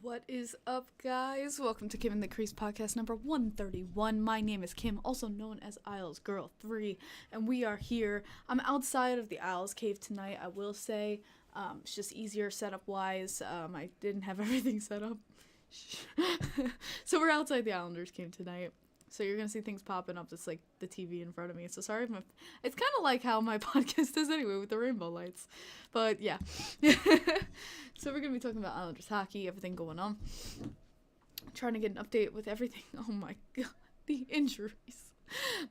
What is up, guys? Welcome to Kim and the Crease podcast number 131. My name is Kim, also known as Isles Girl 3, and we are here. I'm outside of the Isles Cave tonight, I will say. It's just easier setup-wise. I didn't have everything set up. So we're outside the Islanders Cave tonight. So you're going to see things popping up just like the TV in front of me. So sorry if it's kind of like how my podcast is anyway with the rainbow lights. But yeah. So we're going to be talking about Islanders hockey, everything going on. Trying to get an update with everything. Oh my god. The injuries.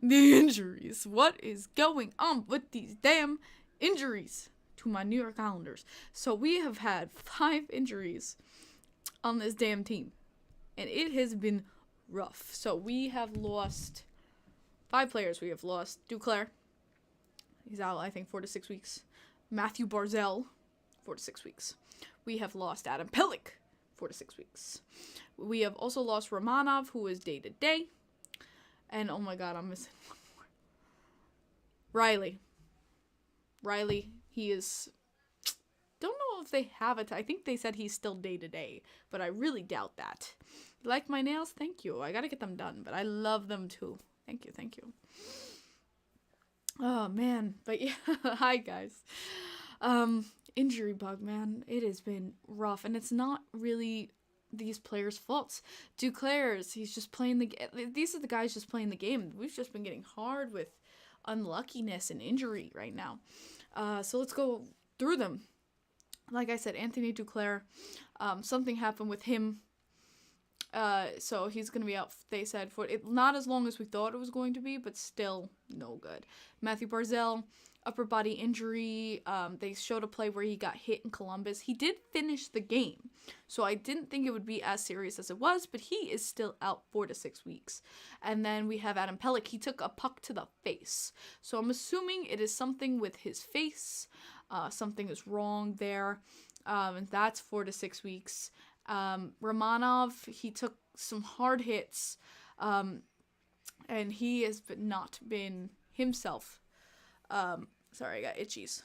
The injuries. What is going on with these damn injuries to my New York Islanders? So we have had 5 injuries on this damn team. And it has been rough. So we have lost 5 players. We have lost Duclair. He's out, I think, 4 to 6 weeks. Matthew Barzal, 4 to 6 weeks. We have lost Adam Pelech, 4 to 6 weeks. We have also lost Romanov, who is day to day. And oh my god, I'm missing one more. Riley, he is... Don't know if they have it. I think they said he's still day to day, but I really doubt that. You like my nails? Thank you. I gotta get them done, but I love them too. Thank you. Oh man, but yeah, hi guys. Injury bug, man. It has been rough, and it's not really these players' faults. Duclair's, he's just playing the game. These are the guys just playing the game. We've just been getting hard with unluckiness and injury right now. So let's go through them. Like I said, Anthony Duclair, something happened with him. So he's going to be out, they said, for it, not as long as we thought it was going to be, but still no good. Matthew Barzal, upper body injury. They showed a play where he got hit in Columbus. He did finish the game, so I didn't think it would be as serious as it was, but he is still out 4 to 6 weeks. And then we have Adam Pelech. He took a puck to the face. So I'm assuming it is something with his face. Something is wrong there. And that's 4 to 6 weeks. Romanov, he took some hard hits, and he has not been himself. Sorry, I got itchies.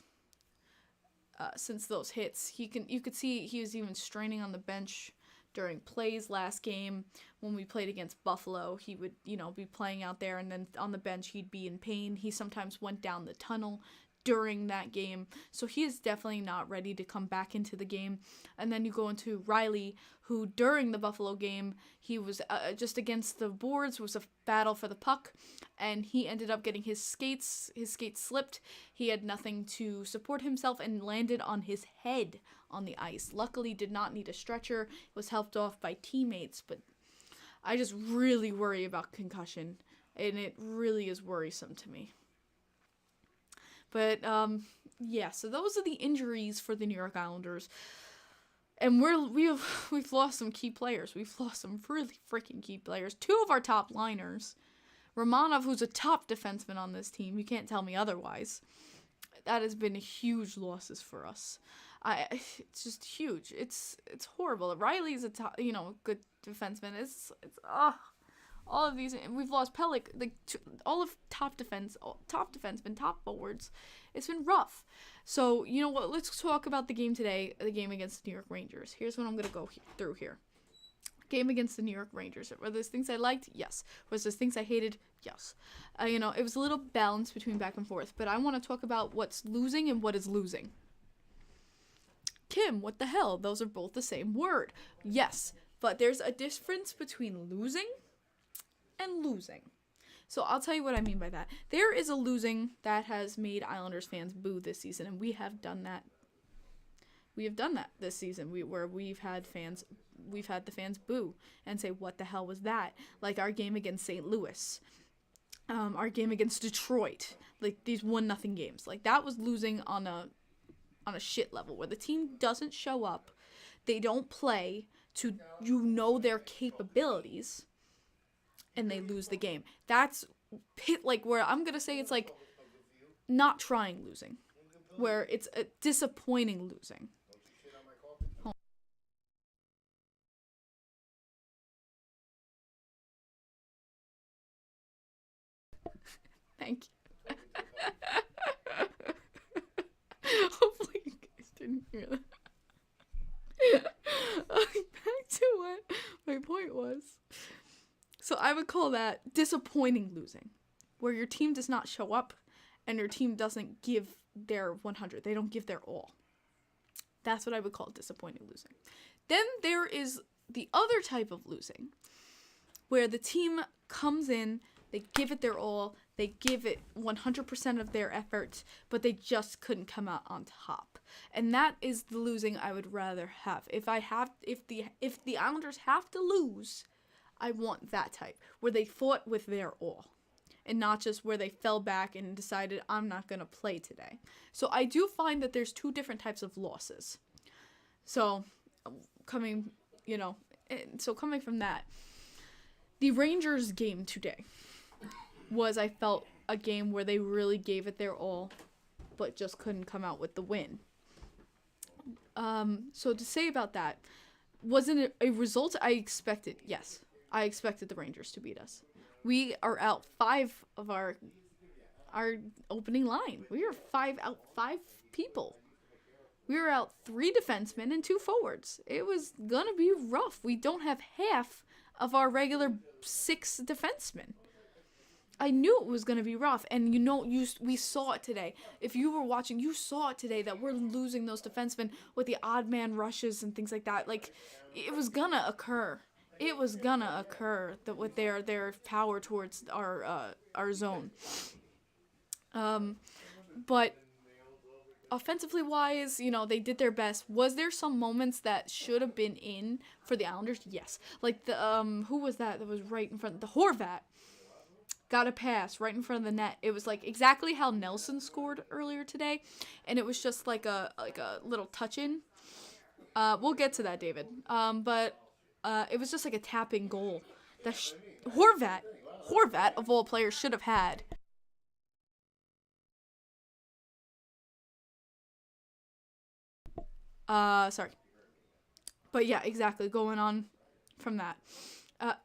Since those hits, you could see he was even straining on the bench during plays last game. When we played against Buffalo, he would, be playing out there, and then on the bench he'd be in pain. He sometimes went down the tunnel during that game, so he is definitely not ready to come back into the game. And then you go into Riley, who during the Buffalo game, he was just against the boards, was a battle for the puck, and he ended up getting his skates slipped. He had nothing to support himself and landed on his head on the ice. Luckily did not need a stretcher, was helped off by teammates, but I just really worry about concussion, and it really is worrisome to me. But, yeah, so those are the injuries for the New York Islanders. And we've lost some key players. We've lost some really freaking key players. 2 of our top liners. Romanov, who's a top defenseman on this team. You can't tell me otherwise. That has been huge losses for us. It's just huge. It's horrible. Riley's a top, good defenseman. All of these, we've lost Pelech, all of top defensemen, top forwards. It's been rough. So, you know what, let's talk about the game today, the game against the New York Rangers. Here's what I'm going to go through here. Game against the New York Rangers. Were there things I liked? Yes. Was there things I hated? Yes. It was a little balance between back and forth, but I want to talk about what's losing and what is losing. Kim, what the hell? Those are both the same word. Yes, but there's a difference between losing and losing. So I'll tell you what I mean by that. There is a losing that has made Islanders fans boo this season, and we have done that. We have done that this season. We've had the fans boo and say, "What the hell was that?" Like our game against St. Louis, our game against Detroit, like these 1-0 games. Like that was losing on a shit level where the team doesn't show up, they don't play to their capabilities, and they lose the game. That's like where I'm going to say it's like not trying losing, where it's a disappointing losing. Thank you. Hopefully you guys didn't hear that. Back to point was, so I would call that disappointing losing, where your team does not show up and your team doesn't give their 100. They don't give their all. That's what I would call disappointing losing. Then there is the other type of losing, where the team comes in, they give it their all, they give it 100% of their effort, but they just couldn't come out on top. And that is the losing I would rather have. If the Islanders have to lose, I want that type, where they fought with their all, and not just where they fell back and decided, I'm not going to play today. So I do find that there's two different types of losses. So coming from that, the Rangers game today was, I felt, a game where they really gave it their all, but just couldn't come out with the win. So to say about that, wasn't it a result I expected? Yes, I expected the Rangers to beat us. We are out 5 of our opening line. We are 5 people. We were out 3 defensemen and 2 forwards. It was gonna be rough. We don't have half of our regular 6 defensemen. I knew it was going to be rough, and we saw it today. If you were watching, you saw it today that we're losing those defensemen with the odd man rushes and things like that. Like, it was going to occur. It was going to occur that with their power towards our zone. But offensively wise, they did their best. Was there some moments that should have been in for the Islanders? Yes. Like the who was that was right in front? The Horvat got a pass right in front of the net. It was like exactly how Nelson scored earlier today, and it was just like a little touch in. We'll get to that, David. But it was just like a tapping goal that Horvat of all players should have had. Sorry. But yeah, exactly. Going on from that.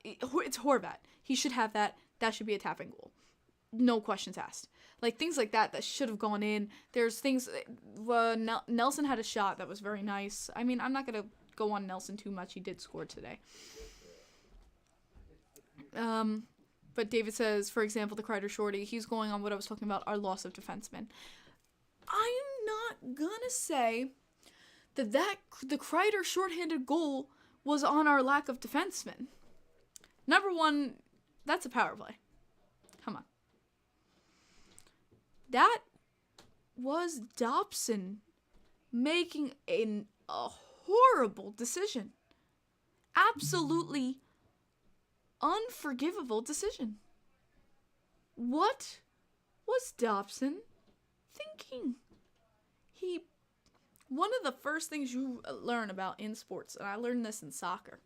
It's Horvat. He should have that. That should be a tapping goal. No questions asked. Like, things like that should have gone in. There's things... Nelson had a shot that was very nice. I mean, I'm not going to go on Nelson too much. He did score today. But David says, for example, the Kreider shorty, he's going on what I was talking about, our loss of defensemen. I'm not going to say that the Kreider shorthanded goal was on our lack of defensemen. Number one, that's a power play. Come on. That was Dobson making a horrible decision. Absolutely unforgivable decision. What was Dobson thinking? One of the first things you learn about in sports, and I learned this in soccer,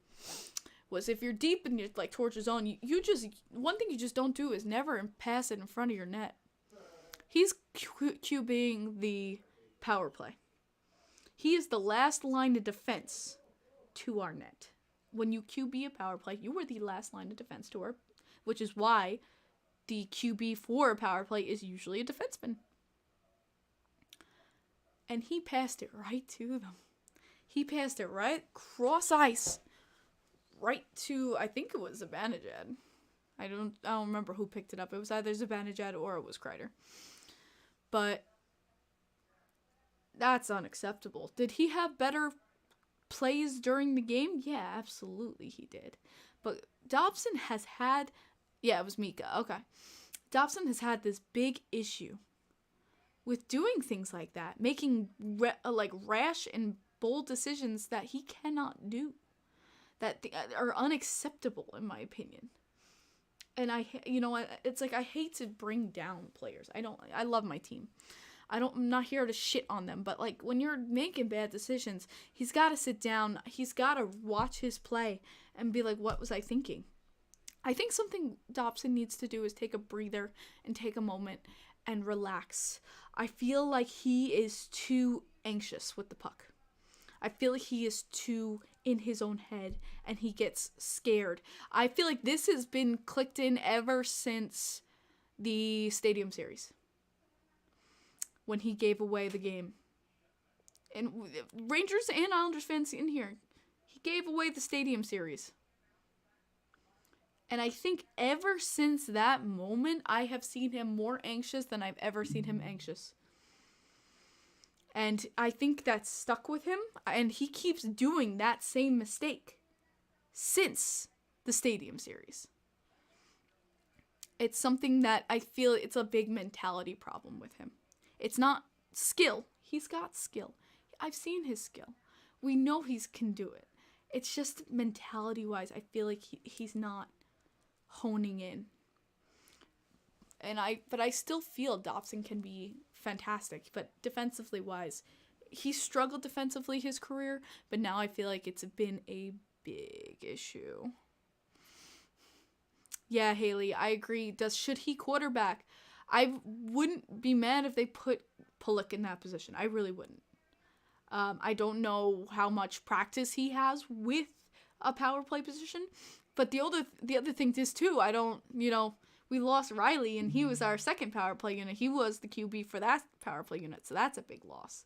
was if you're deep and you're like towards your zone, one thing you just don't do is never pass it in front of your net. He's QBing the power play. He is the last line of defense to our net. When you QB a power play, you are the last line of defense to our, which is why the QB for a power play is usually a defenseman. And he passed it right to them. He passed it right cross ice, right to, I think it was Zibanejad. I don't remember who picked it up. It was either Zibanejad or it was Kreider. But that's unacceptable. Did he have better plays during the game? Yeah, absolutely he did. But Dobson has had... Yeah, it was Mika. Okay. Dobson has had this big issue with doing things like that, making rash and bold decisions that he cannot do, that are unacceptable in my opinion. And it's like I hate to bring down players. I love my team. I'm not here to shit on them, but like when you're making bad decisions, he's got to sit down. He's got to watch his play and be like, what was I thinking? I think something Dobson needs to do is take a breather and take a moment and relax. I feel like he is too anxious with the puck. I feel like he is too in his own head and he gets scared. I feel like this has been clicked in ever since the Stadium Series, when he gave away the game. And Rangers and Islanders fans in here, he gave away the Stadium Series. And I think ever since that moment, I have seen him more anxious than I've ever seen him anxious. And I think that's stuck with him. And he keeps doing that same mistake since the Stadium Series. It's something that I feel it's a big mentality problem with him. It's not skill. He's got skill. I've seen his skill. We know he can do it. It's just mentality-wise, I feel like he's not honing in. But I still feel Dobson can be fantastic. But defensively wise, he struggled defensively his career, but now I feel like it's been a big issue. Yeah, Haley, I agree. Should he quarterback? I wouldn't be mad if they put Pullock in that position. I really wouldn't. I don't know how much practice he has with a power play position, but the other thing is too, we lost Riley and he was our second power play unit. He was the QB for that power play unit, so that's a big loss.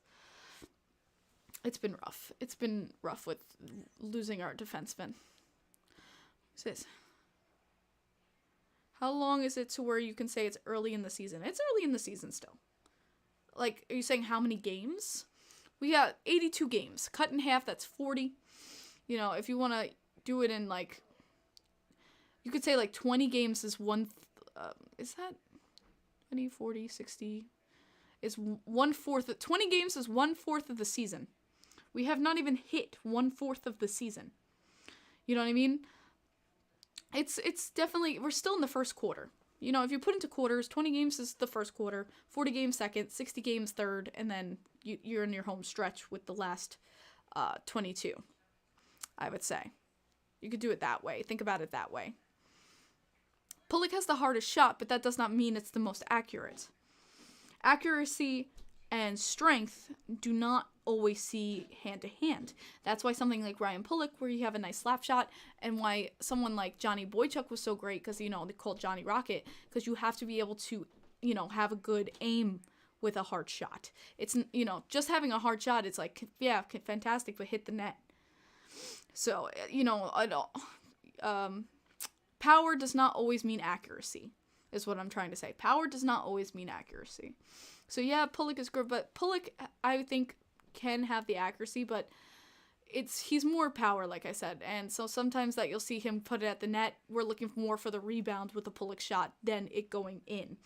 It's been rough. It's been rough with losing our defenseman. What's this? How long is it to where you can say it's early in the season? It's early in the season still. Like, are you saying how many games? We got 82 games. Cut in half, that's 40. If you want to do it in, like, you could say, like, 20 games is is that 20, 40, 60? Is 1/4. 20 games is 1/4 of the season. We have not even hit 1/4 of the season. You know what I mean? It's definitely, we're still in the first quarter. If you put into quarters, 20 games is the first quarter, 40 games second, 60 games third, and then you're in your home stretch with the last 22, I would say. You could do it that way. Think about it that way. Pullock has the hardest shot, but that does not mean it's the most accurate. Accuracy and strength do not always see hand to hand. That's why something like Ryan Pullock, where you have a nice slap shot, and why someone like Johnny Boychuk was so great, because, they called Johnny Rocket, because you have to be able to, have a good aim with a hard shot. It's, just having a hard shot, it's like, yeah, fantastic, but hit the net. So, power does not always mean accuracy, is what I'm trying to say. Power does not always mean accuracy. So yeah, Pullock is good, but Pullock, I think, can have the accuracy, but he's more power, like I said, and so sometimes that you'll see him put it at the net. We're looking more for the rebound with the Pullock shot than it going in.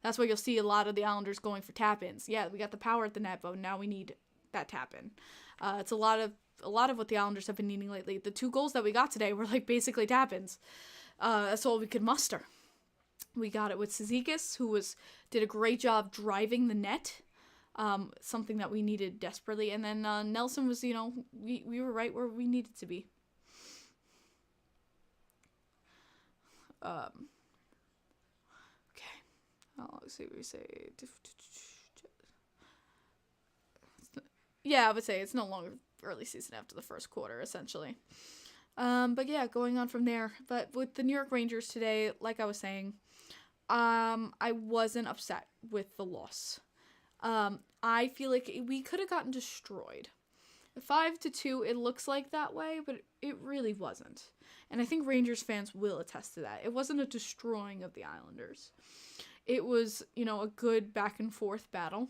That's why you'll see a lot of the Islanders going for tap-ins. Yeah, we got the power at the net, but now we need that tap-in. It's a lot of what the Islanders have been needing lately. The 2 goals that we got today were like basically tap-ins. That's all we could muster. We got it with Cizikas, who did a great job driving the net, something that we needed desperately. And then Nelson was, we were right where we needed to be. Okay. Let's see what we say. Yeah, I would say it's no longer early season after the first quarter, essentially. But yeah, going on from there. But with the New York Rangers today, like I was saying, I wasn't upset with the loss. I feel like we could have gotten destroyed. 5-2, it looks like that way, but it really wasn't. And I think Rangers fans will attest to that. It wasn't a destroying of the Islanders. It was, a good back and forth battle.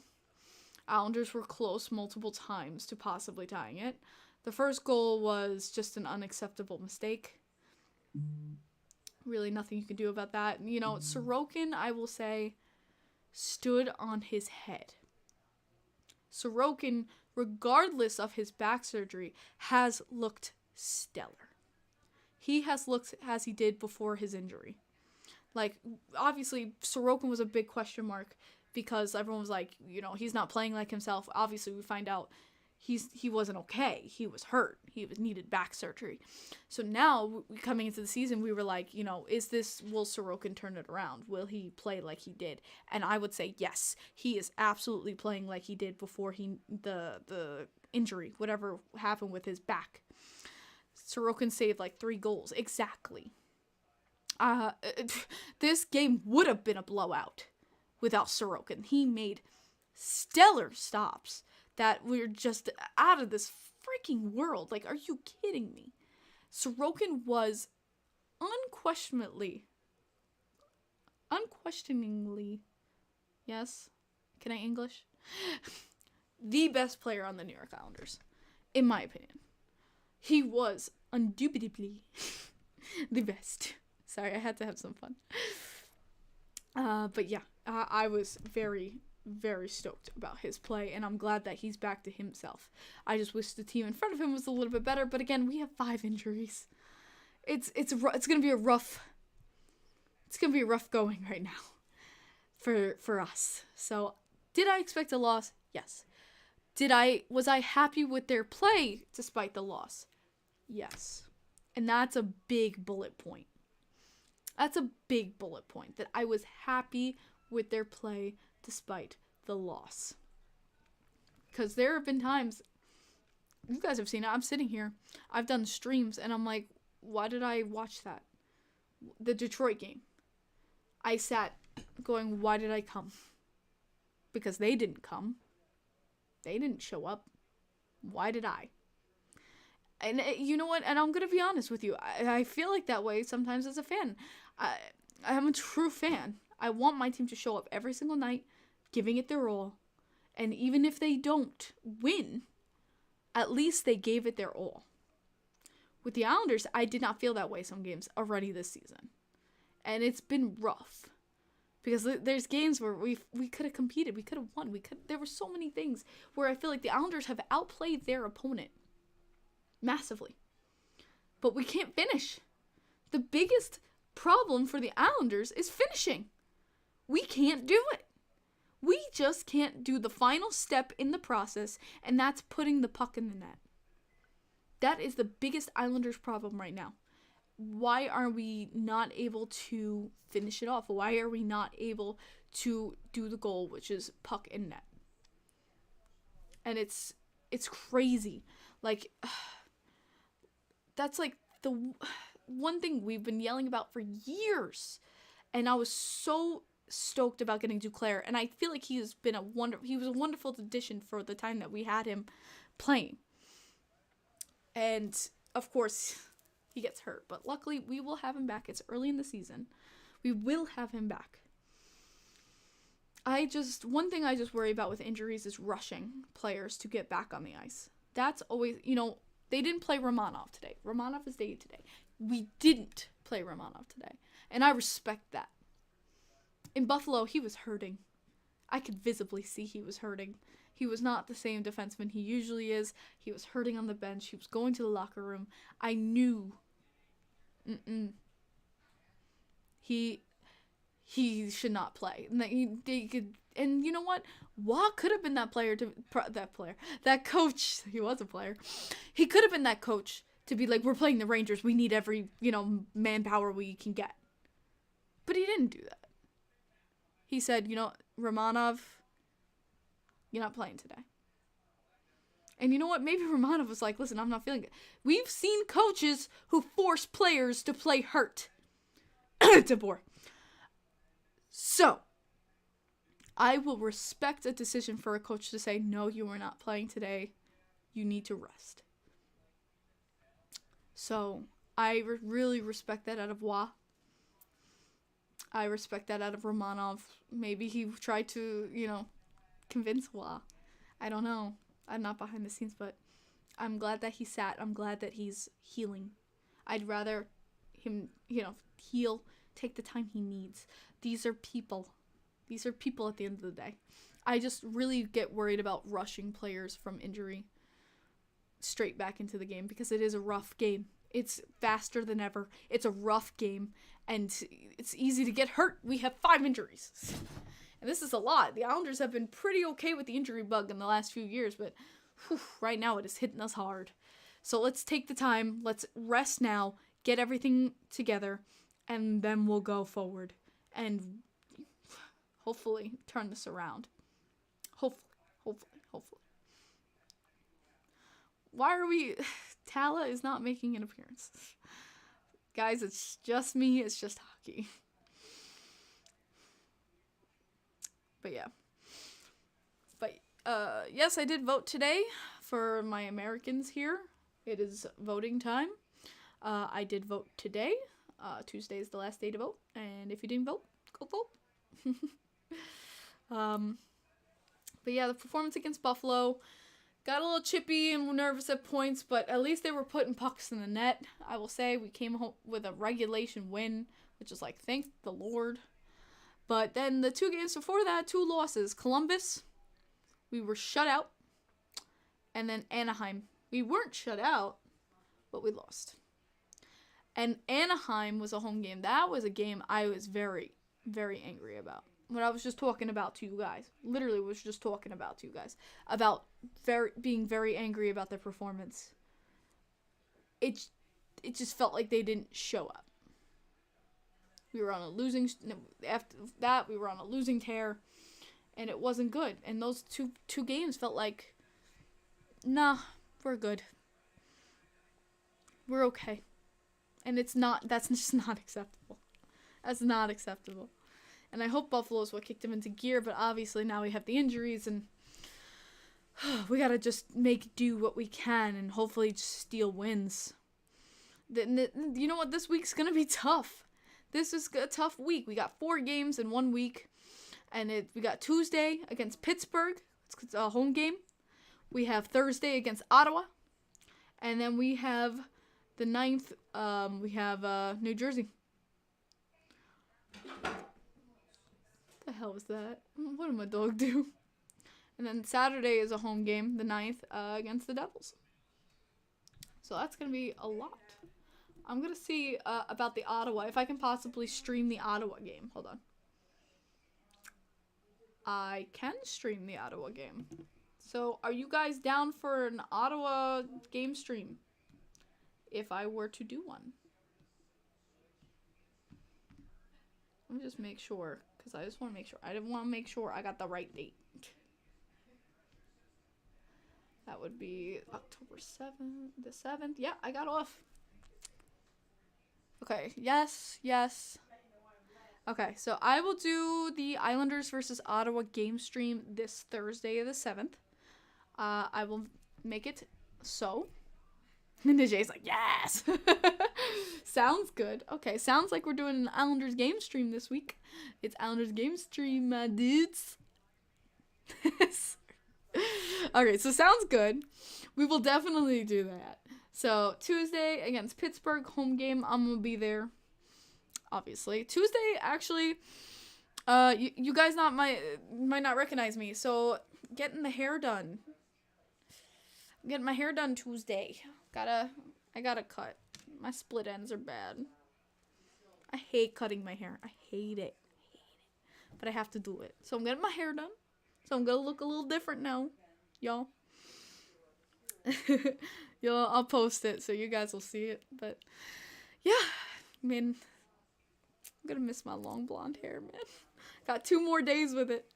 Islanders were close multiple times to possibly tying it. The first goal was just an unacceptable mistake. Really nothing you can do about that. Sorokin, I will say, stood on his head. Sorokin, regardless of his back surgery, has looked stellar. He has looked as he did before his injury. Like, obviously, Sorokin was a big question mark because everyone was like, he's not playing like himself. Obviously, we find out he wasn't okay. He was hurt. He needed back surgery. So now, coming into the season, we were like, will Sorokin turn it around? Will he play like he did? And I would say yes. He is absolutely playing like he did before the injury, whatever happened with his back. Sorokin saved like 3 goals. Exactly. This game would have been a blowout without Sorokin. He made stellar stops that we're just out of this freaking world. Like, are you kidding me? Sorokin was unquestioningly, yes, can I English? The best player on the New York Islanders, in my opinion. He was indubitably the best. Sorry, I had to have some fun. But yeah, I was very, very stoked about his play, and I'm glad that he's back to himself. I just wish the team in front of him was a little bit better, but again, we have 5 injuries. It's gonna be a rough going right now for us. So, did I expect a loss? Yes. Was I happy with their play despite the loss? Yes. And that's a big bullet point. That's a big bullet point, that I was happy with their play despite the loss. Because there have been times, you guys have seen it, I'm sitting here, I've done streams, and I'm like, why did I watch that? The Detroit game. I sat going, why did I come? Because they didn't come. They didn't show up. Why did I? And you know what? And I'm going to be honest with you. I feel like that way sometimes as a fan. I'm a true fan. I want my team to show up every single night, giving it their all. And even if they don't win, at least they gave it their all. With the Islanders, I did not feel that way some games already this season. And it's been rough. Because there's games where we could have competed, we could have won, there were so many things where I feel like the Islanders have outplayed their opponent massively. But we can't finish. The biggest problem for the Islanders is finishing. We can't do it. We just can't do the final step in the process, and that's putting the puck in the net. That is the biggest Islanders problem right now. Why are we not able to finish it off? Why are we not able to do the goal, which is puck in net? And it's crazy. Like, that's like the one thing we've been yelling about for years. And I was so stoked about getting Duclair, and I feel like he was a wonderful addition for the time that we had him playing. And of course, he gets hurt, but luckily we will have him back. It's early in the season. We will have him back. One thing I just worry about with injuries is rushing players to get back on the ice. That's always, they didn't play Romanov today. Romanov is day today. We didn't play Romanov today, and I respect that. In Buffalo, he was hurting. I could visibly see he was hurting. He was not the same defenseman he usually is. He was hurting on the bench. He was going to the locker room. I knew. He should not play. And you know what? Wah could have been that coach. He was a player. He could have been that coach to be like, we're playing the Rangers. We need every, manpower we can get. But he didn't do that. He said, Romanov, you're not playing today. And you know what? Maybe Romanov was like, listen, I'm not feeling it. We've seen coaches who force players to play hurt. DeBoer. So, I will respect a decision for a coach to say, no, you are not playing today. You need to rest. So, I really respect that out of Wah. I respect that out of Romanov. Maybe he tried to, convince Wah. I don't know. I'm not behind the scenes, but I'm glad that he sat. I'm glad that he's healing. I'd rather him, heal, take the time he needs. These are people. These are people at the end of the day. I just really get worried about rushing players from injury straight back into the game because it is a rough game. It's faster than ever. It's a rough game, and it's easy to get hurt. We have 5 injuries. And this is a lot. The Islanders have been pretty okay with the injury bug in the last few years, but right now it is hitting us hard. So let's take the time. Let's rest now, get everything together, and then we'll go forward and hopefully turn this around. Hopefully. Why are we... Tala is not making an appearance. Guys, it's just me. It's just hockey. But yeah. Yes, I did vote today for my Americans here. It is voting time. I did vote today. Tuesday is the last day to vote, and if you didn't vote, go vote. But yeah, the performance against Buffalo got a little chippy and nervous at points, but at least they were putting pucks in the net. I will say we came home with a regulation win, which is like, thank the Lord. But then the 2 games before that, 2 losses. Columbus, we were shut out. And then Anaheim, we weren't shut out, but we lost. And Anaheim was a home game. That was a game I was very, very angry about. What I was just talking about to you guys. Literally was just talking about to you guys. About being very angry about their performance. It just felt like they didn't show up. We were on a losing... After that, we were on a losing tear. And it wasn't good. And those two games felt like... Nah, we're good. We're okay. And it's not... That's just not acceptable. That's not acceptable. And I hope Buffalo is what kicked him into gear, but obviously now we have the injuries, and we gotta just make do what we can, and hopefully just steal wins. You know what? This week's gonna be tough. This is a tough week. We got 4 games in 1 week, and we got Tuesday against Pittsburgh. It's a home game. We have Thursday against Ottawa, and then we have the 9th. We have New Jersey. The hell was that? What did my dog do? And then Saturday is a home game, the 9th, against the Devils. So that's going to be a lot. I'm going to see about the Ottawa, if I can possibly stream the Ottawa game. Hold on. I can stream the Ottawa game. So are you guys down for an Ottawa game stream? If I were to do one. Let me just make sure. Because I just want to make sure. I didn't want to make sure I got the right date. That would be October 7th. The 7th. Yeah, I got off. Okay. Yes. Yes. Okay. So I will do the Islanders versus Ottawa game stream this Thursday the 7th. I will make it so. And Jay's like, yes! Sounds good. Okay, sounds like we're doing an Islanders game stream this week. It's Islanders game stream, my dudes. Okay, so sounds good. We will definitely do that. So, Tuesday against Pittsburgh, home game. I'm going to be there, obviously. Tuesday, actually, you guys might not recognize me. So, getting the hair done. I'm getting my hair done Tuesday. I gotta cut. My split ends are bad. I hate cutting my hair. I hate it. But I have to do it. So I'm getting my hair done. So I'm gonna look a little different now. Y'all. I'll post it so you guys will see it. But yeah, I mean, I'm gonna miss my long blonde hair, man. Got 2 more days with it.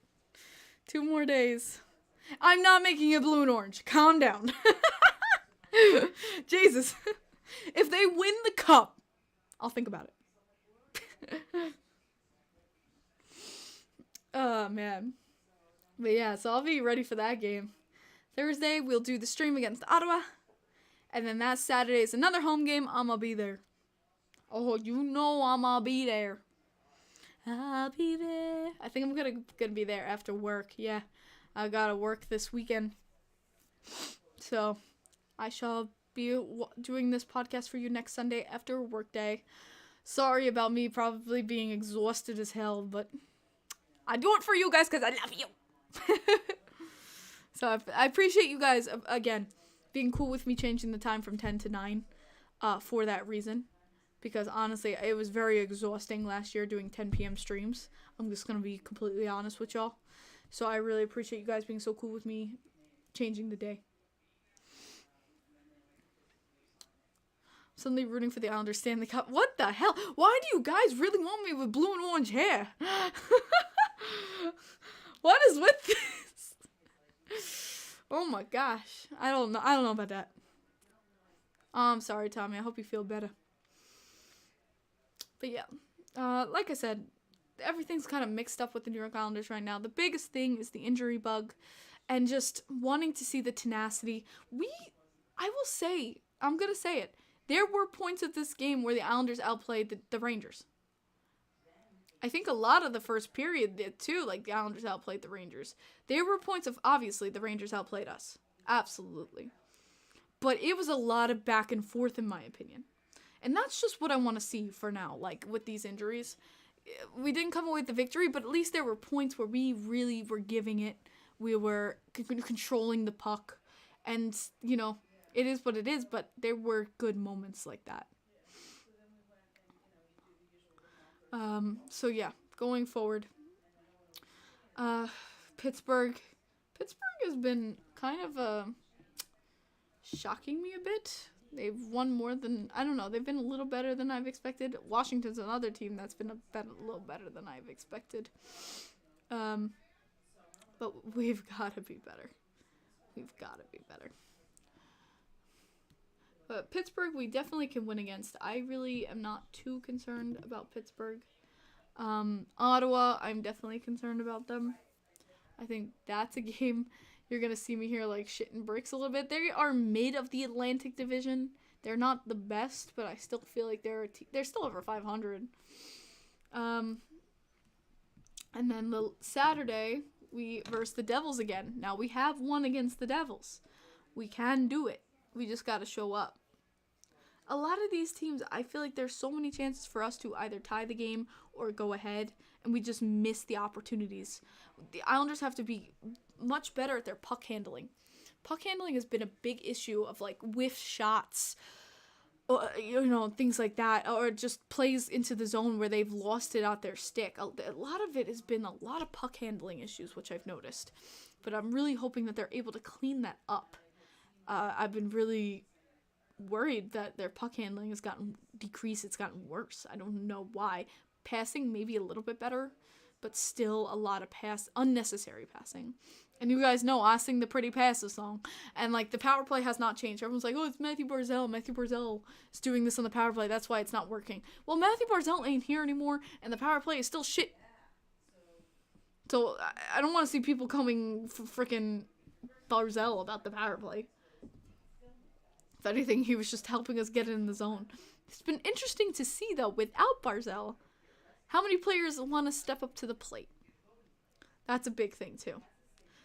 2 more days. I'm not making it blue and orange. Calm down. Jesus. If they win the cup, I'll think about it. Oh, man. But yeah, so I'll be ready for that game. Thursday, we'll do the stream against Ottawa. And then that Saturday is another home game. I'm gonna be there. Oh, you know I'm gonna be there. I'll be there. I think I'm gonna be there after work. Yeah, I gotta work this weekend. So, I shall be doing this podcast for you next Sunday after work day. Sorry about me probably being exhausted as hell, but I do it for you guys because I love you. So I appreciate you guys, again, being cool with me changing the time from 10 to 9 for that reason. Because honestly, it was very exhausting last year doing 10 p.m. streams. I'm just going to be completely honest with y'all. So I really appreciate you guys being so cool with me changing the day. Suddenly rooting for the Islanders Stanley Cup. What the hell? Why do you guys really want me with blue and orange hair? What is with this? Oh my gosh. I don't know about that. I'm sorry, Tommy. I hope you feel better. But yeah, like I said, everything's kind of mixed up with the New York Islanders right now. The biggest thing is the injury bug and just wanting to see the tenacity. I will say, I'm going to say it. There were points of this game where the Islanders outplayed the Rangers. I think a lot of the first period did too, like the Islanders outplayed the Rangers. There were points of, obviously, the Rangers outplayed us. Absolutely. But it was a lot of back and forth, in my opinion. And that's just what I want to see for now, like with these injuries. We didn't come away with the victory, but at least there were points where we really were giving it. We were controlling the puck. And, you know, it is what it is, but there were good moments like that. So yeah, going forward, Pittsburgh has been kind of, shocking me a bit. They've won more than, I don't know, they've been a little better than I've expected. Washington's another team that's been a little better than I've expected. But we've got to be better. We've got to be better. But Pittsburgh, we definitely can win against. I really am not too concerned about Pittsburgh. Ottawa, I'm definitely concerned about them. I think that's a game you're going to see me here like shitting bricks a little bit. They are mid of the Atlantic Division. They're not the best, but I still feel like they're still over 500. And then the Saturday, we versus the Devils again. Now, we have won against the Devils. We can do it. We just got to show up. A lot of these teams, I feel like there's so many chances for us to either tie the game or go ahead, and we just miss the opportunities. The Islanders have to be much better at their puck handling. Puck handling has been a big issue of, like, whiff shots, or, you know, things like that, or just plays into the zone where they've lost it out their stick. A lot of it has been a lot of puck handling issues, which I've noticed. But I'm really hoping that they're able to clean that up. I've been really worried that their puck handling has gotten decreased. It's gotten worse. I don't know why. Passing maybe a little bit better, but still a lot of unnecessary passing. And you guys know I sing the Pretty Passes song, and like the power play has not changed. Everyone's like, oh, it's Matthew Barzal. Matthew Barzal is doing this on the power play. That's why it's not working. Well, Matthew Barzal ain't here anymore, and the power play is still shit. So I don't want to see people coming for frickin' Barzal about the power play. If anything, he was just helping us get in the zone. It's been interesting to see, though, without Barzal, how many players want to step up to the plate. That's a big thing, too.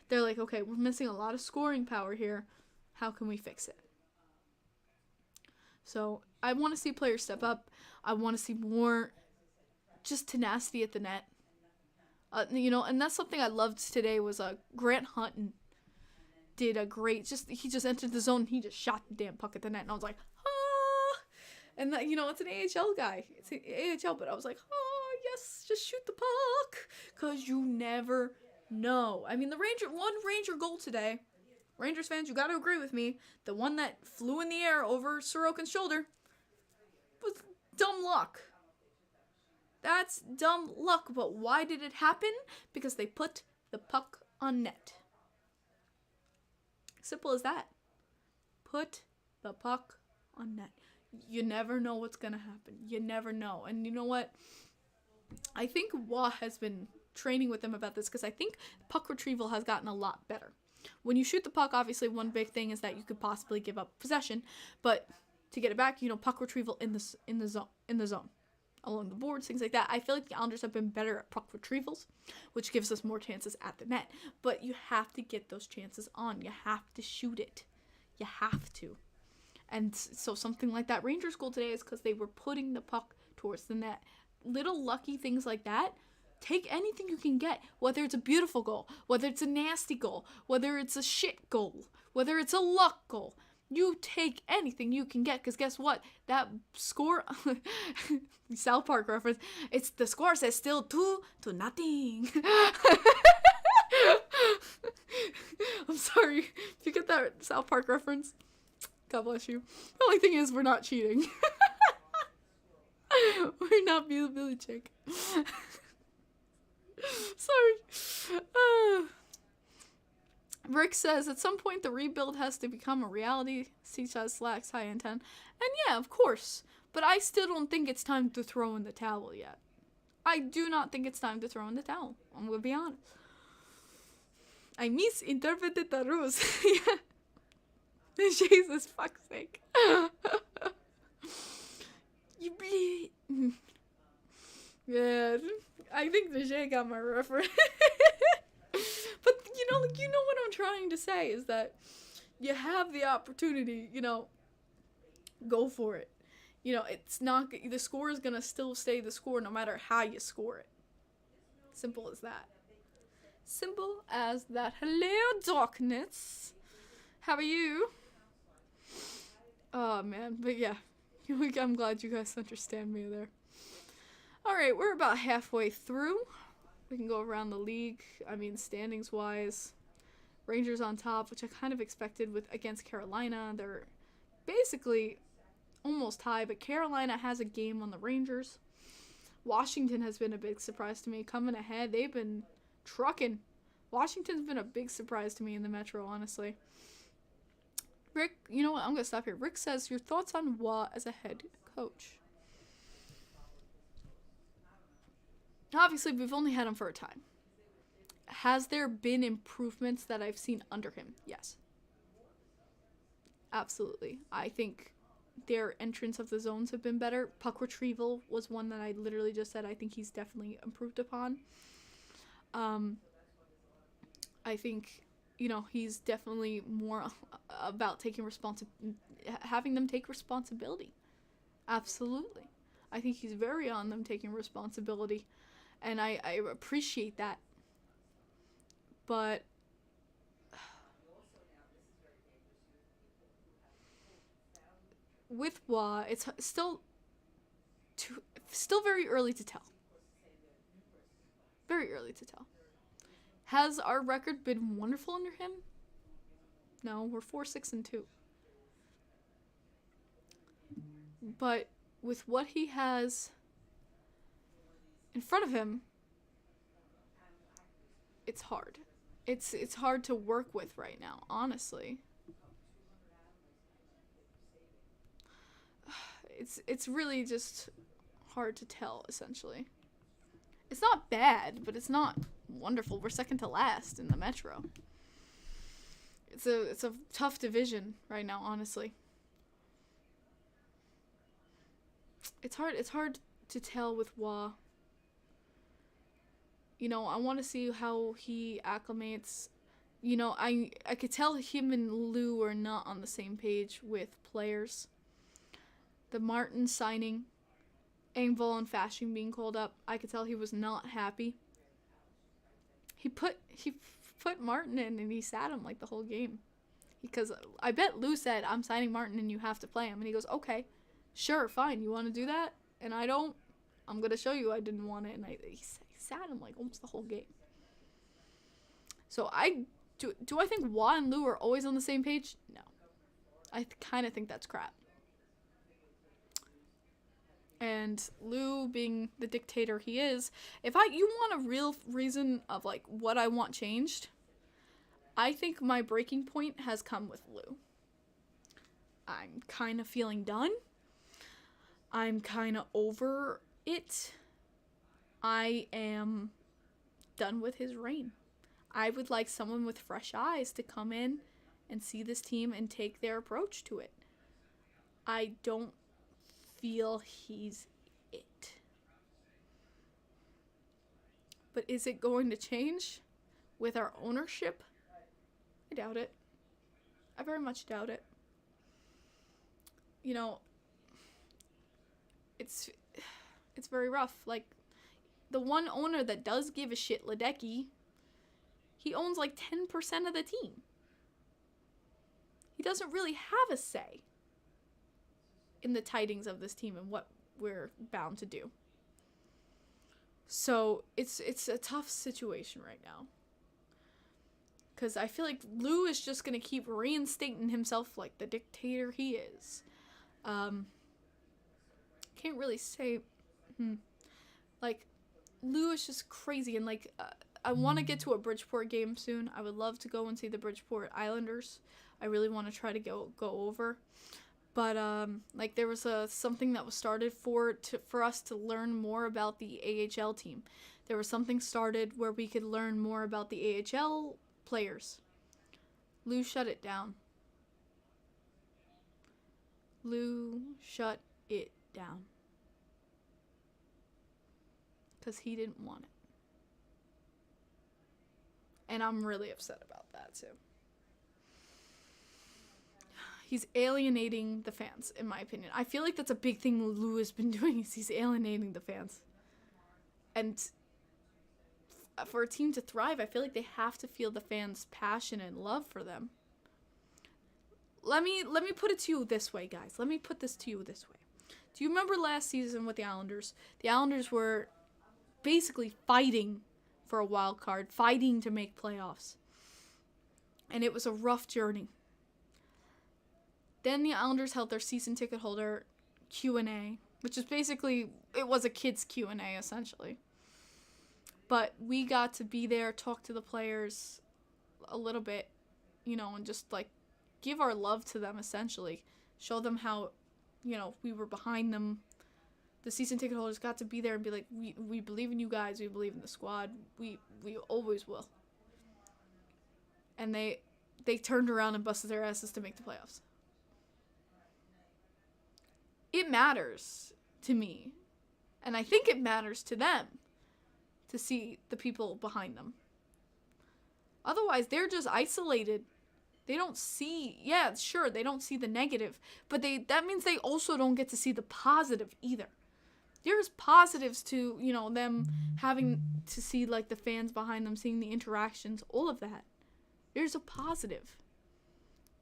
They're like, okay, we're missing a lot of scoring power here. How can we fix it? So I want to see players step up. I want to see more just tenacity at the net. You know, and that's something I loved today was Grant Hunt did a great, he just entered the zone and he just shot the damn puck at the net. And I was like, ah. And, that, you know, it's an AHL guy. It's an AHL, but I was like, oh, yes, just shoot the puck. Because you never know. I mean, one Ranger goal today, Rangers fans, you got to agree with me, the one that flew in the air over Sorokin's shoulder was dumb luck. That's dumb luck. But why did it happen? Because they put the puck on net. Simple as that. Put the puck on net. You never know what's going to happen. You never know. And you know what? I think Wah has been training with them about this because I think puck retrieval has gotten a lot better. When you shoot the puck, obviously one big thing is that you could possibly give up possession, but to get it back, you know, puck retrieval in the zone, along the boards, things like that. I feel like the Islanders have been better at puck retrievals, which gives us more chances at the net. But you have to get those chances on. You have to shoot it. You have to. And so something like that Rangers goal today is because they were putting the puck towards the net. Little lucky things like that. Take anything you can get, whether it's a beautiful goal, whether it's a nasty goal, whether it's a shit goal, whether it's a luck goal. You take anything you can get, because guess what? That score, South Park reference, it's the score says still 2-0. I'm sorry. If you get that South Park reference, God bless you. The only thing is we're not cheating. We're not Billy Chick. Sorry. Rick says, at some point the rebuild has to become a reality. C-Chaz slacks high and 10. And yeah, of course. But I still don't think it's time to throw in the towel yet. I do not think it's time to throw in the towel. I'm going to be honest. I misinterpreted the rules. Jesus, fuck's sake. I think Najee got my reference. But, you know what I'm trying to say is that you have the opportunity, go for it. It's not, the score is going to still stay the score no matter how you score it. Simple as that. Simple as that. Hello, darkness. How are you? Oh, man. But yeah, I'm glad you guys understand me there. Alright, we're about halfway through. We can go around the league. I mean, standings-wise, Rangers on top, which I kind of expected against Carolina. They're basically almost tied, but Carolina has a game on the Rangers. Washington has been a big surprise to me. Coming ahead, they've been trucking. Washington's been a big surprise to me in the Metro, honestly. Rick, you know what? I'm going to stop here. Rick says, your thoughts on Waugh as a head coach? Obviously, we've only had him for a time. Has there been improvements that I've seen under him? Yes. Absolutely. I think their entrance of the zones have been better. Puck retrieval was one that I literally just said I think he's definitely improved upon. I think, he's definitely more about having them take responsibility. Absolutely. I think he's very on them taking responsibility. And I appreciate that. But with Waugh, it's still very early to tell. Very early to tell. Has our record been wonderful under him? No, we're 4-6-2. But with what he has in front of him, it's hard. It's hard to work with right now, honestly. It's really just hard to tell, essentially. It's not bad, but it's not wonderful. We're second to last in the Metro. It's a tough division right now, honestly. It's hard to tell with Waugh. I want to see how he acclimates. I could tell him and Lou are not on the same page with players. The Martin signing, Engvall and Fasching being called up, I could tell he was not happy. He put Martin in and he sat him like the whole game. Because I bet Lou said, I'm signing Martin and you have to play him. And he goes, okay, sure, fine, you want to do that? And I don't. I'm going to show you I didn't want it. And he sat him like almost the whole game. So do I think Waugh and Lou are always on the same page? No. I kind of think that's crap. And Lou being the dictator he is, you want a real reason of like what I want changed, I think my breaking point has come with Lou. I'm kind of feeling done. I'm kind of over it. I am done with his reign. I would like someone with fresh eyes to come in and see this team and take their approach to it. I don't feel he's it. But is it going to change with our ownership? I doubt it. I very much doubt it. It's very rough. Like, the one owner that does give a shit, Ledecky, he owns like 10% of the team. He doesn't really have a say in the tidings of this team and what we're bound to do. So it's a tough situation right now. Because I feel like Lou is just going to keep reinstating himself like the dictator he is. Can't really say. Like, Lou is just crazy. And, like, I want to get to a Bridgeport game soon. I would love to go and see the Bridgeport Islanders. I really want to try to go over. But, like, there was something that was started for us to learn more about the AHL team. There was something started where we could learn more about the AHL players. Lou shut it down. Lou shut it down. Because he didn't want it. And I'm really upset about that, too. He's alienating the fans, in my opinion. I feel like that's a big thing Lou has been doing, is he's alienating the fans. And for a team to thrive, I feel like they have to feel the fans' passion and love for them. Let me put it to you this way, guys. Let me put this to you this way. Do you remember last season with the Islanders? The Islanders were basically fighting for a wild card, fighting to make playoffs. And it was a rough journey. Then the Islanders held their season ticket holder Q&A, which is basically, it was a kids Q&A essentially. But we got to be there, talk to the players a little bit, you know, and just like give our love to them essentially. Show them how, you know, we were behind them. The season ticket holders got to be there and be like, we believe in you guys, we believe in the squad, we always will. And they turned around and busted their asses to make the playoffs. It matters to me, and I think it matters to them to see the people behind them. Otherwise, they're just isolated. They don't see, yeah, sure, they don't see the negative, but that means they also don't get to see the positive either. There's positives to, you know, them having to see, like, the fans behind them, seeing the interactions, all of that. There's a positive.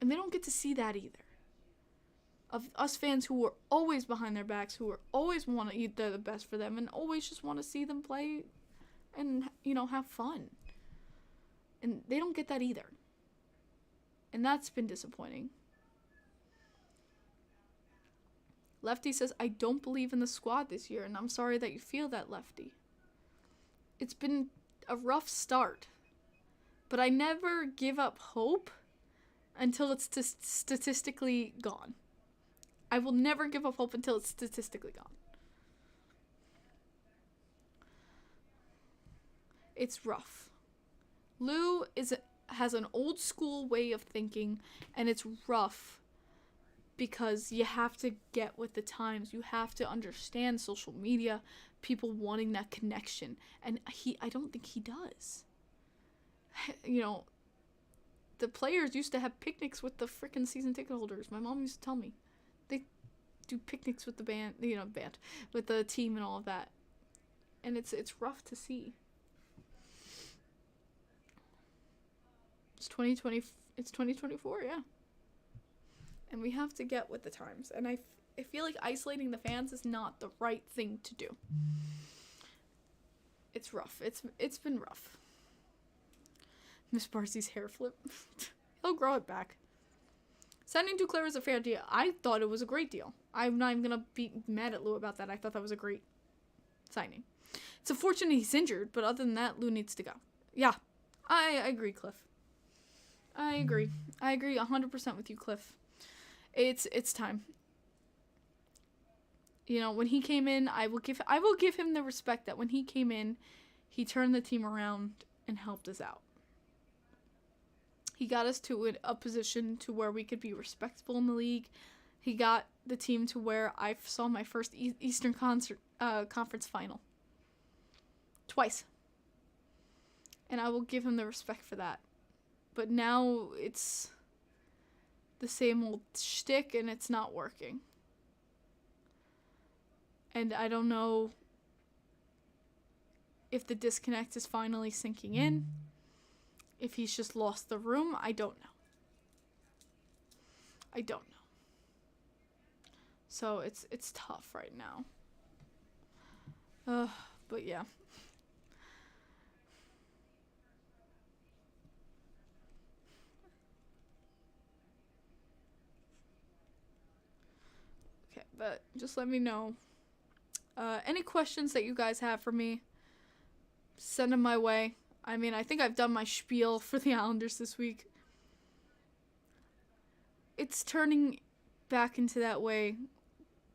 And they don't get to see that either. Of us fans who are always behind their backs, who are always want to eat the best for them, and always just want to see them play and, you know, have fun. And they don't get that either. And that's been disappointing. Lefty says, I don't believe in the squad this year, and I'm sorry that you feel that, Lefty. It's been a rough start, but I never give up hope until it's statistically gone. I will never give up hope until it's statistically gone. It's rough. Lou has an old school way of thinking, and it's rough because you have to get with the times. You have to understand social media, people wanting that connection, and I don't think he does. You know, the players used to have picnics with the freaking season ticket holders. My mom used to tell me. They do picnics with the band, with the team and all of that. And it's rough to see. It's 2020, it's 2024, yeah. And we have to get with the times. And I feel like isolating the fans is not the right thing to do. It's rough. It's been rough. Miss Barcy's hair flip. He'll grow it back. Signing Duclair is a fair deal. I thought it was a great deal. I'm not even going to be mad at Lou about that. I thought that was a great signing. It's unfortunate he's injured, but other than that, Lou needs to go. Yeah, I agree, Cliff. I agree 100% with you, Cliff. It's time. You know, when he came in, I will give him the respect that when he came in, he turned the team around and helped us out. He got us to a position to where we could be respectable in the league. He got the team to where I saw my first Eastern Conference final. Twice. And I will give him the respect for that. But now it's the same old shtick and it's not working. And I don't know if the disconnect is finally sinking in. If he's just lost the room, I don't know. So it's tough right now. But yeah. Okay, but just let me know. Any questions that you guys have for me, send them my way. I mean, I think I've done my spiel for the Islanders this week. It's turning back into that way,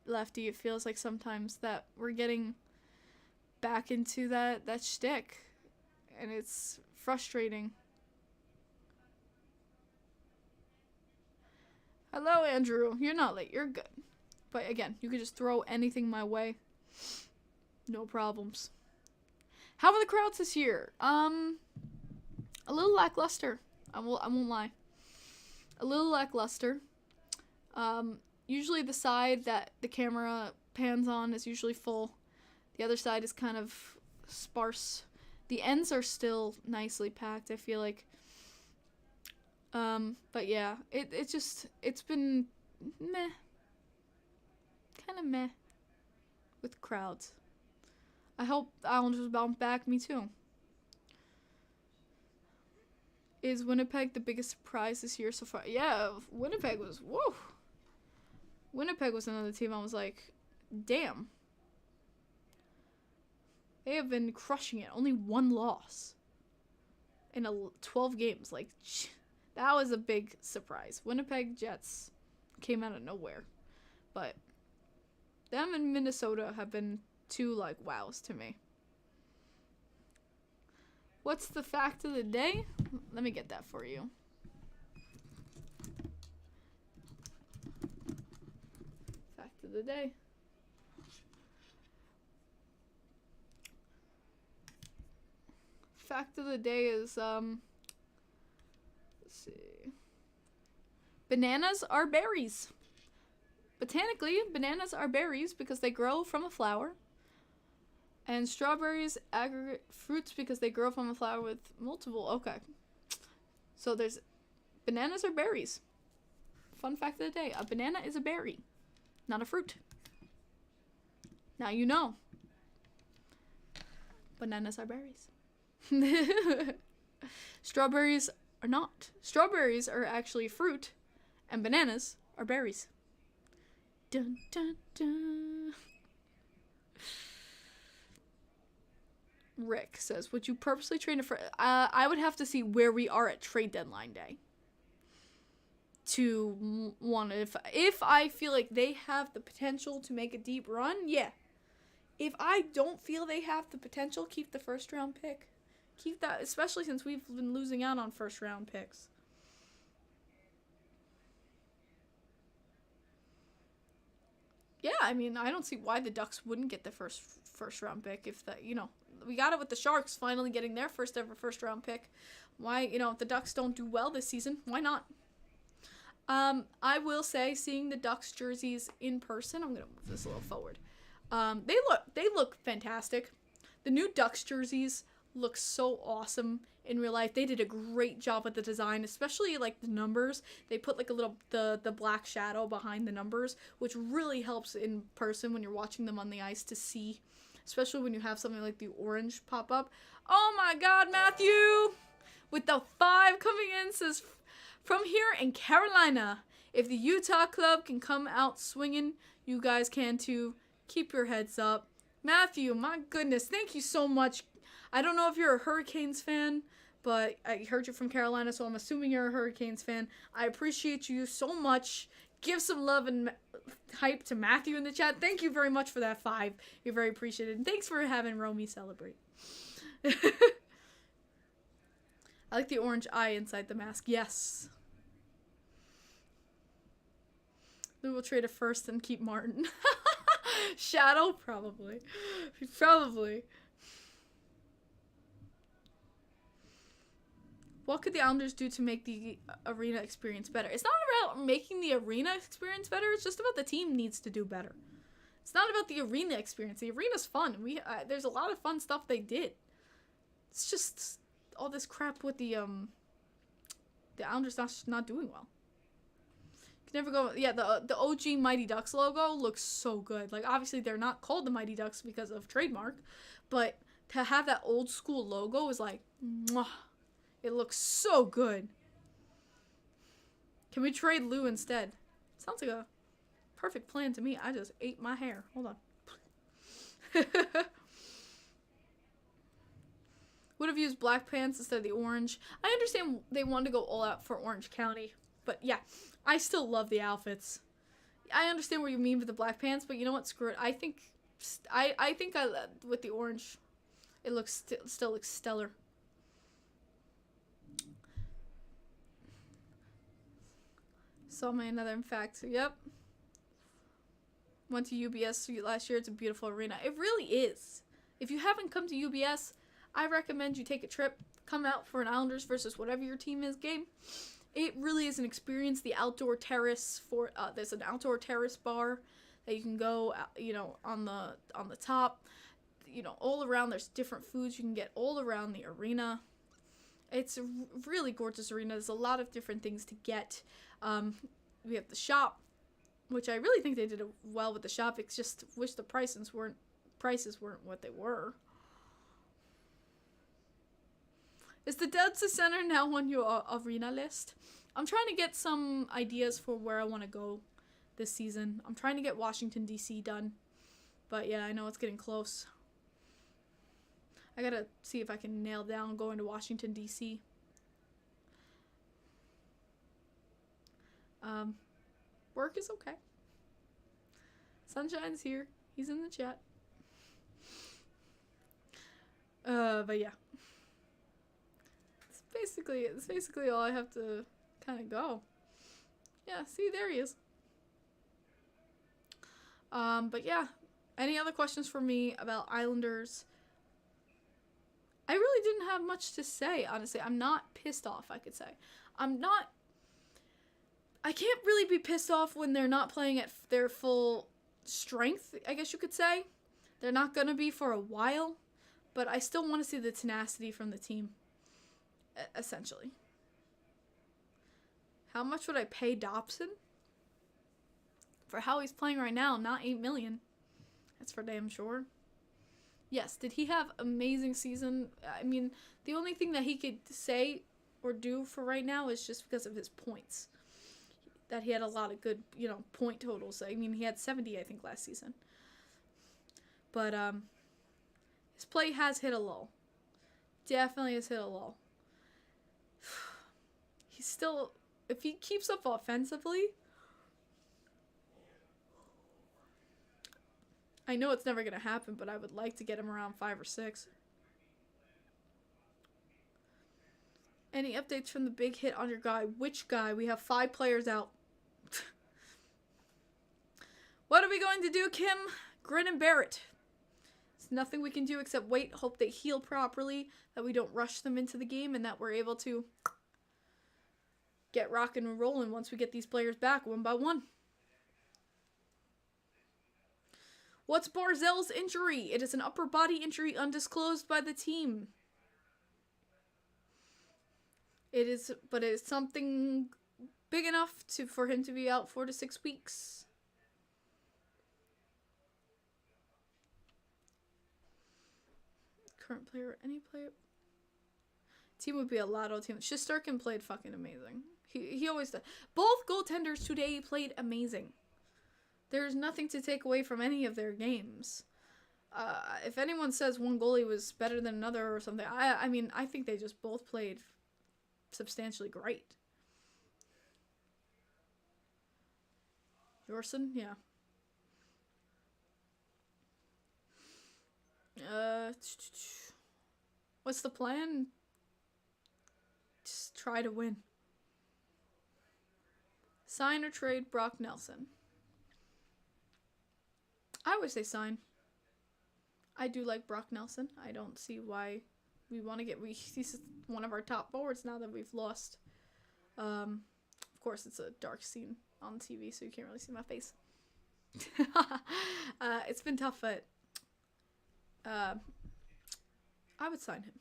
Lefty. It feels like sometimes that we're getting back into that shtick. And it's frustrating. Hello, Andrew. You're not late. You're good. But again, you can just throw anything my way. No problems. How are the crowds this year? A little lackluster. I won't lie. A little lackluster. Usually the side that the camera pans on is usually full. The other side is kind of sparse. The ends are still nicely packed, I feel like. But yeah, it's been meh. Kind of meh with crowds. I hope the Islanders bounce back, me too. Is Winnipeg the biggest surprise this year so far? Yeah, Winnipeg was, whoa. Winnipeg was another team I was like, damn. They have been crushing it. Only one loss in 12 games. Like, that was a big surprise. Winnipeg Jets came out of nowhere. But them and Minnesota have been two, like, wows to me. What's the fact of the day? Let me get that for you. Fact of the day. Fact of the day is, let's see. Bananas are berries. Botanically, bananas are berries because they grow from a flower. And strawberries aggregate fruits because they grow from a flower with multiple. Okay. So there's bananas are berries. Fun fact of the day. A banana is a berry, not a fruit. Now you know. Bananas are berries. Strawberries are not. Strawberries are actually fruit, and bananas are berries. Dun, dun, dun. Rick says, would you purposely trade for... I would have to see where we are at trade deadline day. To want to... If I feel like they have the potential to make a deep run, yeah. If I don't feel they have the potential, keep the first round pick. Keep that, especially since we've been losing out on first round picks. Yeah, I mean, I don't see why the Ducks wouldn't get the first round pick if that, you know, we got it with the Sharks finally getting their first ever first round pick. Why, you know, if the Ducks don't do well this season, why not? I will say, seeing the Ducks jerseys in person, I'm gonna move this a little forward. They look fantastic. The new Ducks jerseys look so awesome in real life. They did a great job with the design, especially like the numbers. They put like a little the black shadow behind the numbers, which really helps in person when you're watching them on the ice to see, especially when you have something like the orange pop up. Oh my God, Matthew! With the 5 coming in, says, from here in Carolina, if the Utah club can come out swinging, you guys can too. Keep your heads up. Matthew, my goodness, thank you so much. I don't know if you're a Hurricanes fan, but I heard you're from Carolina, so I'm assuming you're a Hurricanes fan. I appreciate you so much. Give some love and hype to Matthew in the chat. Thank you very much for that 5. You're very appreciated. And thanks for having Romy celebrate. I like the orange eye inside the mask. Yes. Lou will trade a first and keep Martin. Shadow? Probably. Probably. What could the Islanders do to make the arena experience better? It's not about making the arena experience better. It's just about the team needs to do better. It's not about the arena experience. The arena's fun. There's a lot of fun stuff they did. It's just all this crap with the Islanders not doing well. You can never go. Yeah, the OG Mighty Ducks logo looks so good. Like, obviously they're not called the Mighty Ducks because of trademark, but to have that old school logo is like, mwah. It looks so good. Can we trade Lou instead? Sounds like a perfect plan to me. I just ate my hair. Hold on. Would have used black pants instead of the orange. I understand they wanted to go all out for Orange County. But yeah, I still love the outfits. I understand what you mean with the black pants, but you know what? Screw it. I think with the orange, it looks still looks stellar. Saw my another in fact. Yep. Went to UBS last year. It's a beautiful arena. It really is. If you haven't come to UBS, I recommend you take a trip. come out for an Islanders versus whatever your team is game, it really is an experience. The outdoor terrace there's an outdoor terrace bar that you can go, on the top, all around. There's different foods you can get all around the arena. It's a really gorgeous arena. There's a lot of different things to get. We have the shop, which I really think they did well with the shop. It's just wish the prices weren't what they were. Is the Delta Center now on your arena list? I'm trying to get some ideas for where I want to go this season. I'm trying to get Washington, D.C. done. But yeah, I know it's getting close. I gotta see if I can nail down going to Washington, D.C. Work is okay. Sunshine's here. He's in the chat. But yeah. It's basically all I have to kind of go. Yeah, see, there he is. But yeah, any other questions for me about Islanders? I really didn't have much to say, honestly. I'm not pissed off, I could say. I can't really be pissed off when they're not playing at their full strength, I guess you could say. They're not going to be for a while, but I still want to see the tenacity from the team, essentially. How much would I pay Dobson? For how he's playing right now, not $8 million. That's for damn sure. Yes, did he have amazing season? I mean, the only thing that he could say or do for right now is just because of his points. That he had a lot of good, point totals. I mean, he had 70, I think, last season. But, his play has hit a lull. Definitely has hit a lull. He's still, if he keeps up offensively, I know it's never going to happen, but I would like to get him around 5 or 6. Any updates from the big hit on your guy? Which guy? We have 5 players out. What are we going to do, Kim? Grin and bear it. There's nothing we can do except wait, hope they heal properly, that we don't rush them into the game, and that we're able to get rocking and rolling once we get these players back one by one. What's Barzell's injury? It is an upper body injury undisclosed by the team. But it is something big enough for him to be out 4 to 6 weeks. Current player, any player? Team would be a lotto team. Sorokin played fucking amazing. He always does. Both goaltenders today played amazing. There's nothing to take away from any of their games. If anyone says one goalie was better than another or something, I mean, I think they just both played substantially great. Yorson? Yeah. What's the plan? Just try to win. Sign or trade Brock Nelson. I would say sign. I do like Brock Nelson. I don't see why we want to get... He's one of our top forwards now that we've lost. Of course, it's a dark scene on TV, so you can't really see my face. It's been tough, but... I would sign him.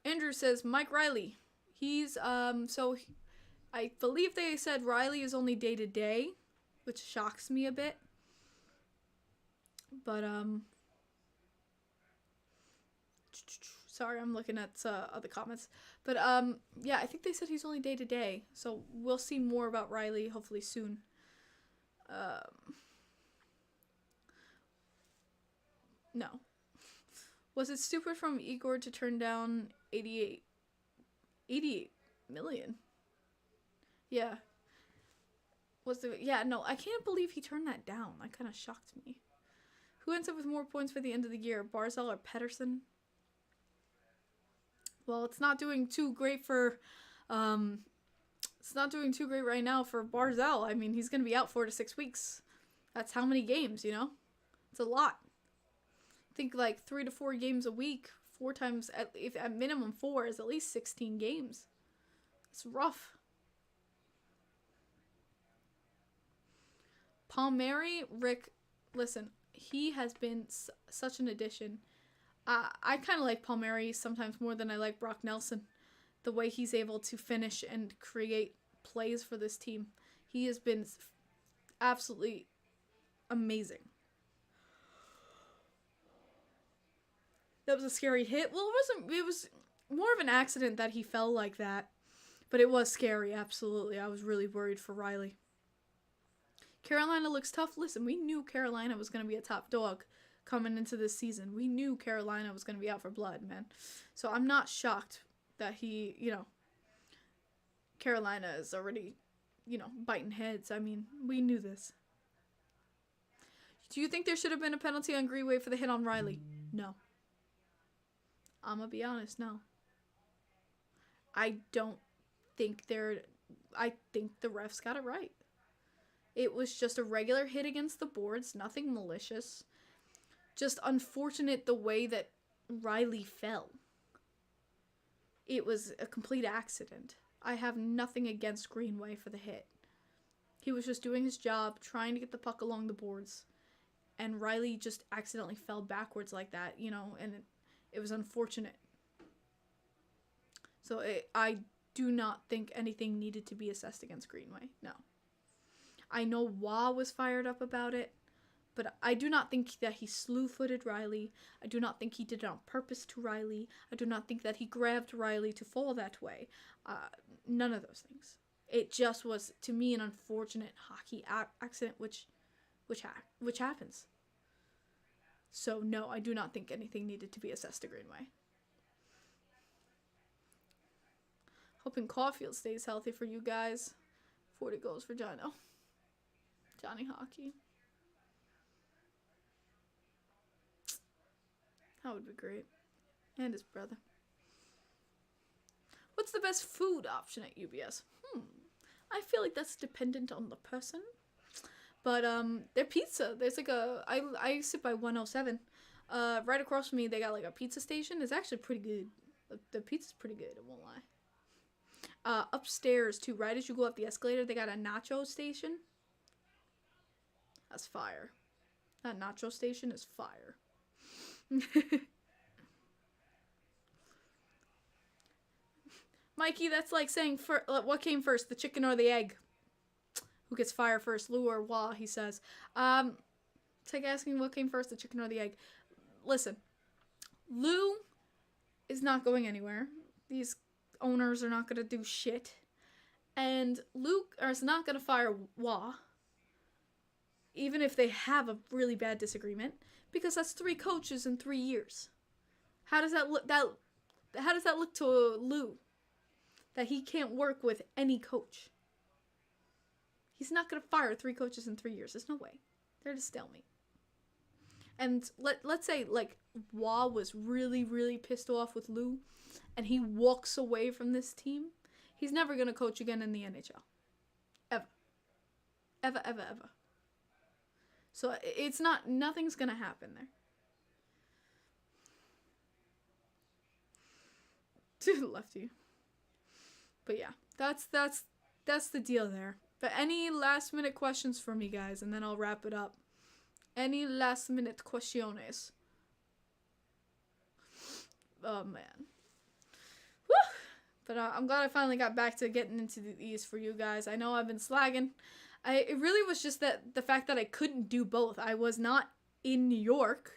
Andrew says, Mike Riley. He's, I believe they said Riley is only day-to-day, which shocks me a bit. But, sorry, I'm looking at other comments. But, yeah, I think they said he's only day-to-day. So we'll see more about Riley, hopefully soon. No. Was it stupid from Igor to turn down 88 million? Yeah. No, I can't believe he turned that down. That kind of shocked me. Who ends up with more points for the end of the year, Barzell or Pettersson? Well, it's not doing too great for, it's not doing too great right now for Barzell. I mean, he's going to be out 4 to 6 weeks. That's how many games, It's a lot. I think like 3 to 4 games a week 4 times, if at minimum 4 is at least 16 games. It's rough. Palmieri, Rick, listen, he has been such an addition. I kind of like Palmieri sometimes more than I like Brock Nelson. The way he's able to finish and create plays for this team. He has been absolutely amazing. That was a scary hit. Well, it was more of an accident that he fell like that. But it was scary, absolutely. I was really worried for Riley. Carolina looks tough. Listen, we knew Carolina was going to be a top dog coming into this season. We knew Carolina was going to be out for blood, man. So I'm not shocked that he, Carolina is already, biting heads. I mean, we knew this. Do you think there should have been a penalty on Greenway for the hit on Riley? No. I'm going to be honest, no. I don't think I think the refs got it right. It was just a regular hit against the boards, nothing malicious. Just unfortunate the way that Riley fell. It was a complete accident. I have nothing against Greenway for the hit. He was just doing his job, trying to get the puck along the boards. And Riley just accidentally fell backwards like that, and it was unfortunate. So I do not think anything needed to be assessed against Greenway. No. I know Wah was fired up about it, but I do not think that he slew-footed Riley. I do not think he did it on purpose to Riley. I do not think that he grabbed Riley to fall that way. None of those things. It just was, to me, an unfortunate hockey accident, which happens. So, no, I do not think anything needed to be assessed to Greenway. Hoping Caulfield stays healthy for you guys. 40 goals for Johnny Hockey. That would be great. And his brother. What's the best food option at UBS? I feel like that's dependent on the person. But their pizza, there's like I sit by 107. Right across from me, they got like a pizza station. It's actually pretty good. The pizza's pretty good, I won't lie. Upstairs too, right as you go up the escalator, they got a nacho station. That's fire. That nacho station is fire. Mikey, that's like saying, what came first, the chicken or the egg? Who gets fire first, Lou or Wah, he says. It's like asking what came first, the chicken or the egg. Listen, Lou is not going anywhere. These owners are not going to do shit. And Luke is not going to fire Wah, even if they have a really bad disagreement, because that's 3 coaches in 3 years. How does that look? How does that look to Lou? That he can't work with any coach. He's not going to fire 3 coaches in 3 years. There's no way. They're just stalemate. And let's say, like, Wah was really, really pissed off with Lou, and he walks away from this team. He's never going to coach again in the NHL. Ever. Ever, ever, ever. So it's nothing's going to happen there. To the lefty. But yeah, that's the deal there. But any last minute questions for me, guys, and then I'll wrap it up. Any last minute questiones? Oh man. Woo! But I'm glad I finally got back to getting into these for you guys. I know I've been slagging. It really was just that the fact that I couldn't do both. I was not in New York,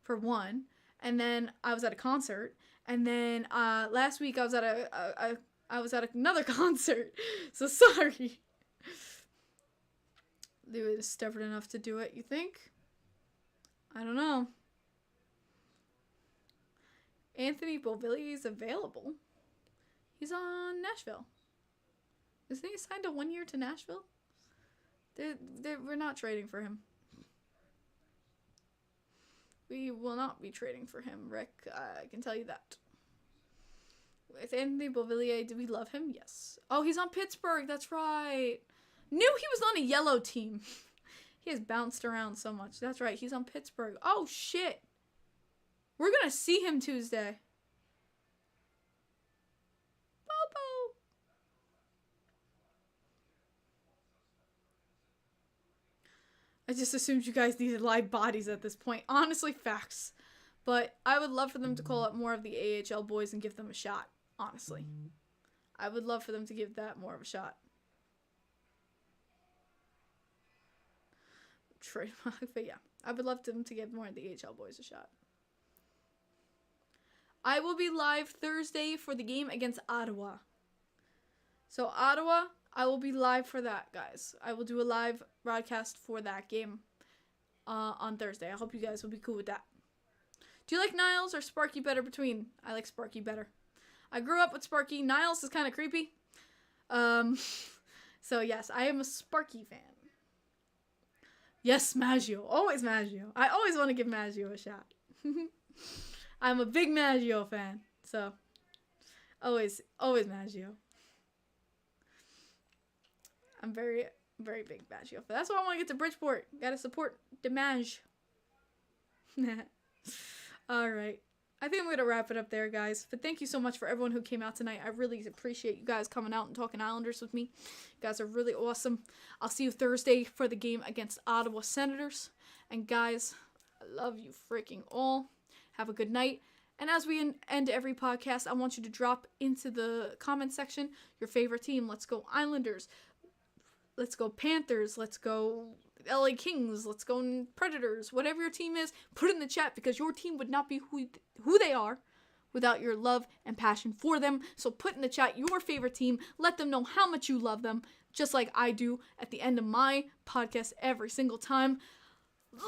for one, and then I was at a concert, and then last week I was at another concert. So sorry. They were stubborn enough to do it, you think? I don't know. Anthony Beauvillier is available. He's on Nashville. Isn't he signed a 1 year to Nashville? We're not trading for him. We will not be trading for him, Rick. I can tell you that. With Anthony Beauvillier, do we love him? Yes. Oh, he's on Pittsburgh. That's right. Knew he was on a yellow team. He has bounced around so much. That's right. He's on Pittsburgh. Oh, shit. We're going to see him Tuesday. I just assumed you guys needed live bodies at this point. Honestly, facts. But I would love for them to call up more of the AHL boys and give them a shot. Honestly. I would love for them to give that more of a shot. Trademark, but yeah. I would love them to give more of the AHL boys a shot. I will be live Thursday for the game against Ottawa. So Ottawa, I will be live for that, guys. I will do a live broadcast for that game on Thursday. I hope you guys will be cool with that. Do you like Niles or Sparky better between? I like Sparky better. I grew up with Sparky. Niles is kind of creepy. So yes, I am a Sparky fan. Yes, Maggio. Always Maggio. I always want to give Maggio a shot. I'm a big Maggio fan. So, always Maggio. I'm very, very big Maggio fan. That's why I want to get to Bridgeport. Gotta support the Mag. Alright. I think I'm going to wrap it up there, guys. But thank you so much for everyone who came out tonight. I really appreciate you guys coming out and talking Islanders with me. You guys are really awesome. I'll see you Thursday for the game against Ottawa Senators. And guys, I love you freaking all. Have a good night. And as we end every podcast, I want you to drop into the comment section your favorite team. Let's go Islanders. Let's go Panthers. Let's go LA Kings. Let's go Predators. Whatever your team is, put it in the chat because your team would not be who they are without your love and passion for them. So put in the chat your favorite team. Let them know how much you love them, just like I do at the end of my podcast every single time.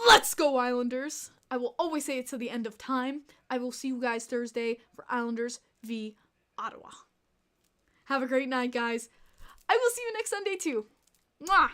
Let's go Islanders. I will always say it to the end of time. I will see you guys Thursday for Islanders v Ottawa. Have a great night, guys. I will see you next Sunday too. Mwah!